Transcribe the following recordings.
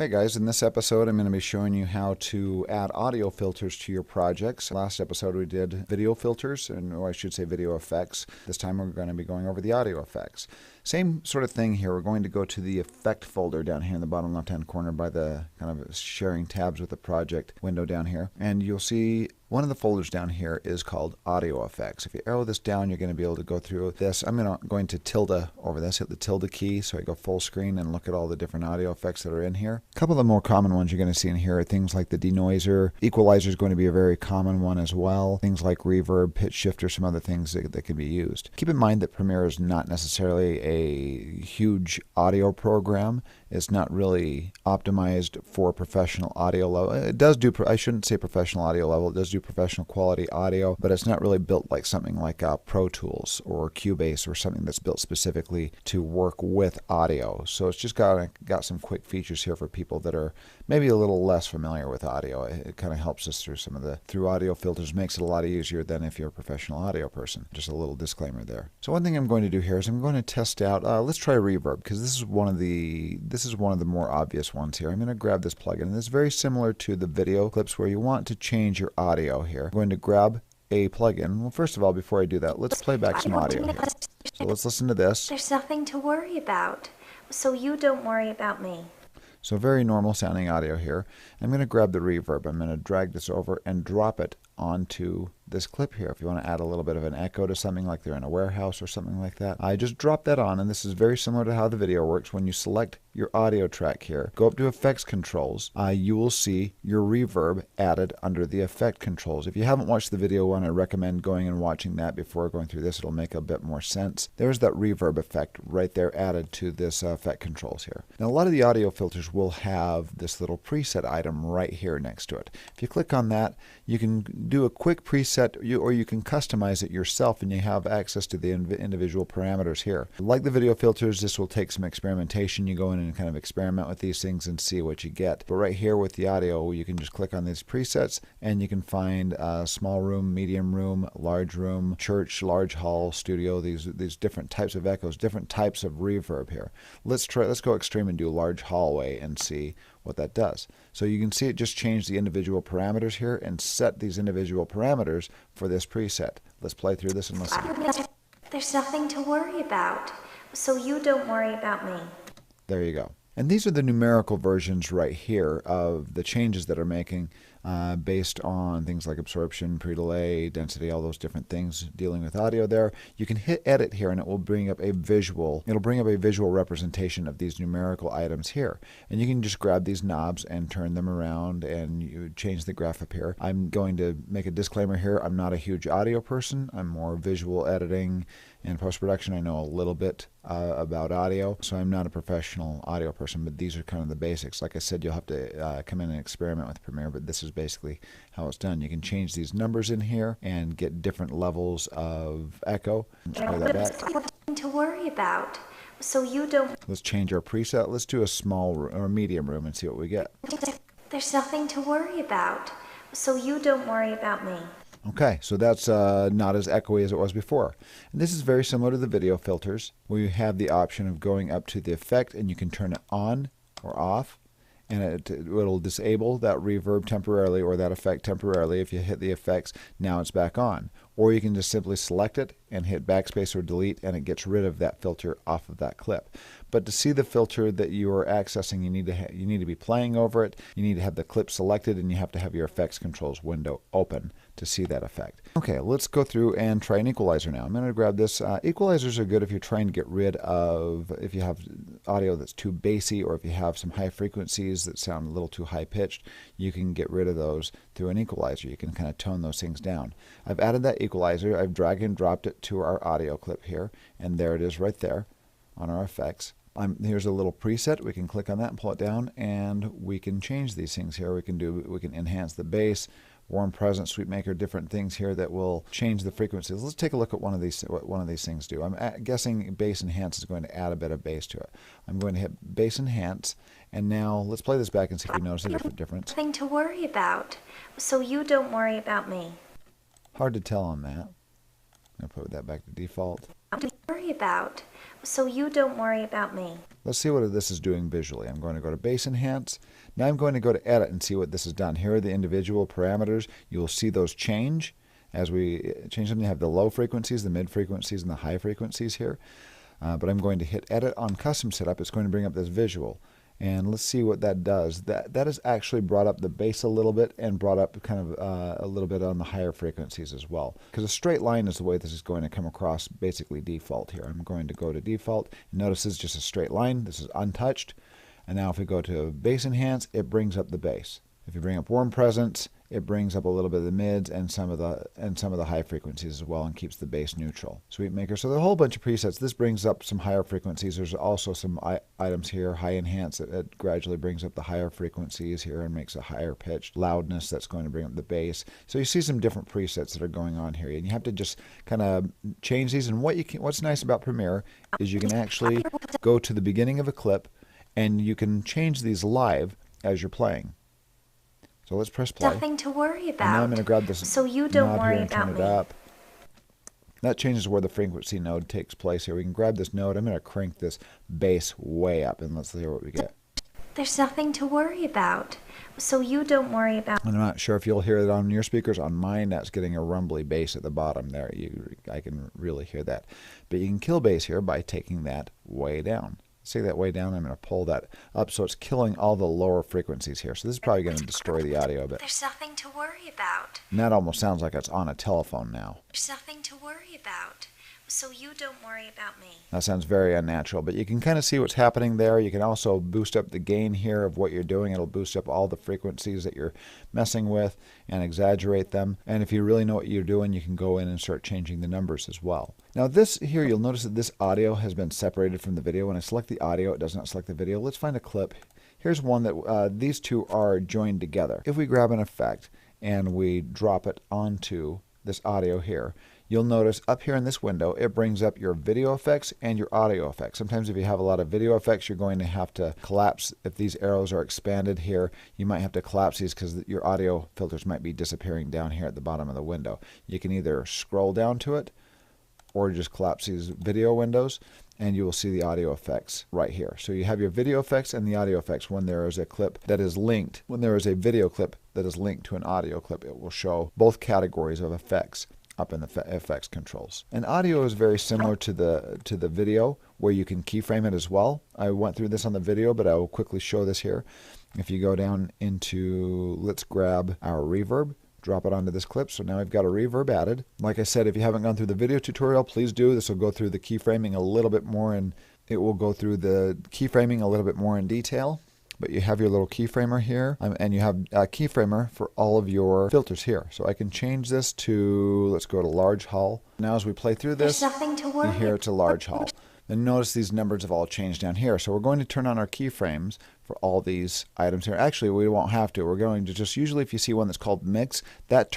Hey guys, in this episode I'm going to be showing you how to add audio filters to your projects. Last episode we did video filters, or I should say video effects. This time we're going to be going over the audio effects. Same sort of thing here. We're going to go to the effect folder down here in the bottom left hand corner by the kind of sharing tabs with the project window down here. And you'll see one of the folders down here is called audio effects. If you arrow this down, you're going to be able to go through this. I'm going to tilde over this, hit the tilde key so I go full screen and look at all the different audio effects that are in here. A couple of the more common ones you're going to see in here are things like the denoiser. Equalizer is going to be a very common one as well. Things like reverb, pitch shifter, some other things that can be used. Keep in mind that Premiere is not necessarily a huge audio program. It's not really optimized for professional audio level. It does do, I shouldn't say professional audio level, it does do professional quality audio, but it's not really built like something like Pro Tools or Cubase or something that's built specifically to work with audio. So it's just got some quick features here for people that are maybe a little less familiar with audio. It kind of helps us through audio filters, makes it a lot easier than if you're a professional audio person. Just a little disclaimer there. So one thing I'm going to do here is I'm going to test out, let's try reverb, because this is one of the more obvious ones here. I'm going to grab this plugin, and it's very similar to the video clips where you want to change your audio here. I'm going to grab a plugin. Well, first of all, before I do that, let's play back some audio here. So let's listen to this. There's nothing to worry about, so you don't worry about me. So very normal sounding audio here. I'm going to grab the reverb. I'm going to drag this over and drop it onto this clip here. If you want to add a little bit of an echo to something like they're in a warehouse or something like that, I just drop that on, and this is very similar to how the video works. When you select your audio track here, go up to effects controls, you will see your reverb added under the effect controls. If you haven't watched the video one, I recommend going and watching that before going through this. It'll make a bit more sense. There's that reverb effect right there added to this effect controls here. Now a lot of the audio filters will have this little preset item right here next to it. If you click on that, you can do a quick preset, or you can customize it yourself, and you have access to the individual parameters here. Like the video filters, this will take some experimentation. You go in and kind of experiment with these things and see what you get. But right here with the audio, you can just click on these presets, and you can find small room, medium room, large room, church, large hall, studio, these different types of echoes, different types of reverb here. Let's go extreme and do large hallway and see what that does. So you can see it just changed the individual parameters here and set these individual parameters for this preset. Let's play through this and listen. There's nothing to worry about, so you don't worry about me. There you go. And these are the numerical versions right here of the changes that are making based on things like absorption, pre-delay, density, all those different things dealing with audio there. You can hit edit here, and it will bring up a visual. It'll bring up a visual representation of these numerical items here. And you can just grab these knobs and turn them around, and you change the graph up here. I'm going to make a disclaimer here. I'm not a huge audio person. I'm more visual editing and post-production. I know a little bit about audio, so I'm not a professional audio person, but these are kind of the basics. Like I said, you'll have to come in and experiment with Premiere, but this is basically how it's done. You can change these numbers in here and get different levels of echo. Let's play that back. There's nothing to worry about, so you don't. Let's change our preset. Let's do a small or medium room and see what we get. There's nothing to worry about, so you don't worry about me. Okay, so that's not as echoey as it was before. And this is very similar to the video filters, where you have the option of going up to the effect, and you can turn it on or off, and it'll disable that reverb temporarily or that effect temporarily. If you hit the effects, now it's back on. Or you can just simply select it and hit backspace or delete, and it gets rid of that filter off of that clip. But to see the filter that you are accessing, you need to be playing over it. You need to have the clip selected, and you have to have your effects controls window open to see that effect. Okay, let's go through and try an equalizer now. I'm going to grab this. Equalizers are good if you're trying to get rid of, if you have audio that's too bassy, or if you have some high frequencies that sound a little too high pitched, you can get rid of those through an equalizer. You can kind of tone those things down. I've added that equalizer. I've dragged and dropped it to our audio clip here, and there it is right there on our effects. Here's a little preset. We can click on that and pull it down, and we can change these things here. We can enhance the bass, warm presence, sweep maker, different things here that will change the frequencies. Let's take a look at what one of these things do. I'm guessing bass enhance is going to add a bit of bass to it. I'm going to hit bass enhance, and now let's play this back and see if we notice a difference. Nothing to worry about, so you don't worry about me. Hard to tell on that. I'm going to put that back to default. Don't worry worry about, so you don't worry about me. Let's see what this is doing visually. I'm going to go to Base Enhance. Now I'm going to go to Edit and see what this has done. Here are the individual parameters. You'll see those change as we change them. You have the low frequencies, the mid frequencies, and the high frequencies here. But I'm going to hit Edit on Custom Setup. It's going to bring up this visual. And let's see what that does. That has actually brought up the bass a little bit and brought up kind of a little bit on the higher frequencies as well. Because a straight line is the way this is going to come across basically default here. I'm going to go to default. Notice it's just a straight line. This is untouched. And now if we go to Bass Enhance, it brings up the bass. If you bring up Warm Presence, it brings up a little bit of the mids and some of the high frequencies as well and keeps the bass neutral. Sweep Maker. So there's a whole bunch of presets. This brings up some higher frequencies. There's also some items here. High Enhance, it gradually brings up the higher frequencies here and makes a higher pitched loudness that's going to bring up the bass. So you see some different presets that are going on here, and you have to just kind of change these. And what's nice about Premiere is you can actually go to the beginning of a clip and you can change these live as you're playing. So let's press play. Nothing to worry about. And now I'm going to grab this so you don't knob worry here and turn about it me. up. That changes where the frequency node takes place here. We can grab this node. I'm going to crank this bass way up, and let's hear what we get. There's nothing to worry about, so you don't worry about. And I'm not sure if you'll hear it on your speakers. On mine, that's getting a rumbly bass at the bottom there. I can really hear that. But you can kill bass here by taking that way down. See that way down? I'm going to pull that up so it's killing all the lower frequencies here. So this is probably going to destroy the audio a bit. There's nothing to worry about. And that almost sounds like it's on a telephone now. There's nothing to worry about, so you don't worry about me. That sounds very unnatural, but you can kind of see what's happening there. You can also boost up the gain here of what you're doing. It'll boost up all the frequencies that you're messing with and exaggerate them. And if you really know what you're doing, you can go in and start changing the numbers as well. Now this here, you'll notice that this audio has been separated from the video. When I select the audio, it does not select the video. Let's find a clip. Here's one that these two are joined together. If we grab an effect and we drop it onto this audio here, you'll notice up here in this window, it brings up your video effects and your audio effects. Sometimes if you have a lot of video effects, you're going to have to collapse. If these arrows are expanded here, you might have to collapse these because your audio filters might be disappearing down here at the bottom of the window. You can either scroll down to it or just collapse these video windows, and you will see the audio effects right here. So you have your video effects and the audio effects. When there is a clip that is linked, when there is a video clip that is linked to an audio clip, it will show both categories of effects up in the effects controls. And audio is very similar to the video, where you can keyframe it as well. I went through this on the video, but I will quickly show this here. If you go down into, let's grab our reverb, drop it onto this clip. So now I've got a reverb added. Like I said, if you haven't gone through the video tutorial, please do. This will go through the keyframing a little bit more, and it will go through the keyframing a little bit more in detail. But you have your little keyframer here, and you have a keyframer for all of your filters here. So I can change this to, let's go to large hull. Now as we play through this, There's nothing to worry you hear it's a large hull. And notice these numbers have all changed down here. So we're going to turn on our keyframes for all these items here. Actually, we won't have to. We're going to just, usually if you see one that's called mix, that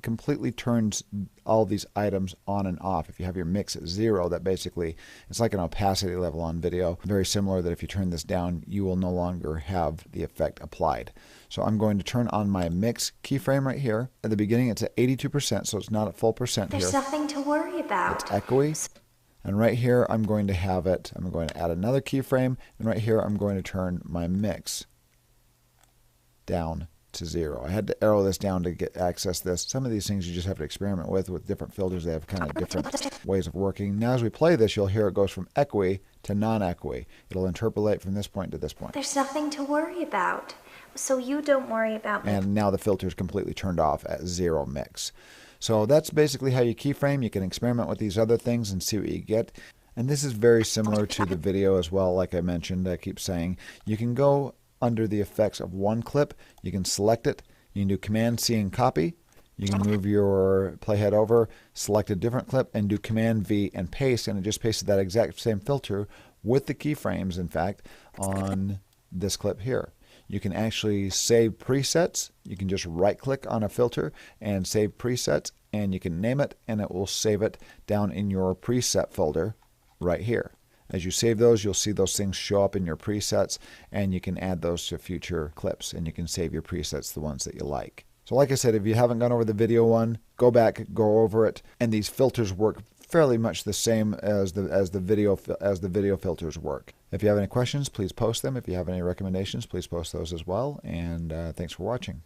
completely turns all these items on and off. If you have your mix at 0, that basically, it's like an opacity level on video. Very similar, that if you turn this down, you will no longer have the effect applied. So I'm going to turn on my mix keyframe right here. At the beginning, it's at 82%, so it's not at full percent here. There's nothing to worry about. It's echoey. And right here, I'm going to have it, I'm going to add another keyframe, and right here, I'm going to turn my mix down to 0. I had to arrow this down to access this. Some of these things you just have to experiment with different filters. They have kind of different ways of working. Now as we play this, you'll hear it goes from echoey to non-echoey. It'll interpolate from this point to this point. There's nothing to worry about, so you don't worry about me. And now the filter is completely turned off at 0 mix. So that's basically how you keyframe. You can experiment with these other things and see what you get. And this is very similar to the video as well. Like I mentioned, I keep saying, you can go under the effects of one clip. You can select it. You can do Command-C and copy. You can move your playhead over, select a different clip, and do Command-V and paste. And it just pasted that exact same filter with the keyframes, in fact, on this clip here. You can actually save presets. You can just right-click on a filter and save presets, and you can name it, and it will save it down in your preset folder right here. As you save those, you'll see those things show up in your presets, and you can add those to future clips, and you can save your presets, the ones that you like. So like I said, if you haven't gone over the video one, go back, go over it, and these filters work fairly much the same as the video filters work. If you have any questions, please post them. If you have any recommendations, please post those as well. And thanks for watching.